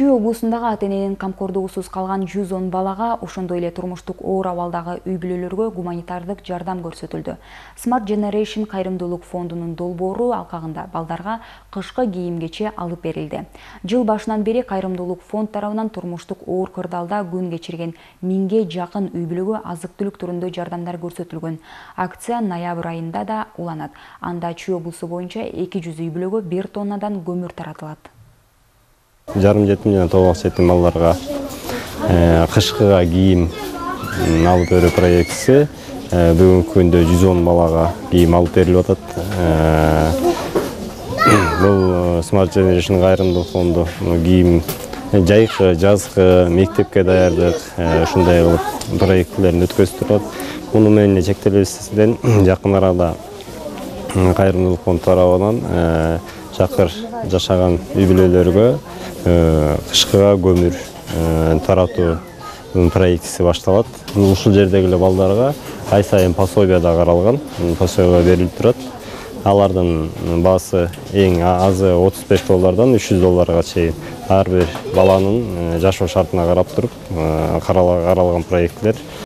Чүй облусундагы ата-эненин камкордугусуз калган 110 балага, ошондой эле турмуштук оор абалдагы үй бүлөлөргө гуманитардык жардам көрсөтүлдү. Smart Generation кайрымдуулук фондунун долбоору алкагында балдарга кышкы кийим-кече алып берилди. Жыл башынан бери кайрымдуулук фонд тарабынан турмуштук оор кырдаалда күн кечирген 1000ге жакын үй бүлөгө азык-түлүк түрүндө жардамдар көрсөтүлгөн. Акция ноябрь айында да уланат. Анда Чүй облусу боюнча 200 үй бүлөгө 1 тоннадан көмүр таратылат. Жарым жетим жана толук жетим балдарга кышкыга кийим алып берүү проектиси бүгүнкү күндө 110 балага кийим алып берилип атат. Бул Smart Generation кайрымдуулук фонду кийим жайкы, жазкы, мектепке даярдык ушундай кылып проектлерин өткөзүп турат. Муну менен чектелбестен жакын арада кайрымдуулук фонд тарабынан жакыр жашаган үй бүлөлөргө кышкыга көмүр таратуу проектиси башталат. Ушул жердеги балдарга ай сайын пособие да каралган, пособие берилип турат. Алардын баасы эң азы $35 $300 чейин ар бир баланын жашоо шартына карап туруп каралган проекттер.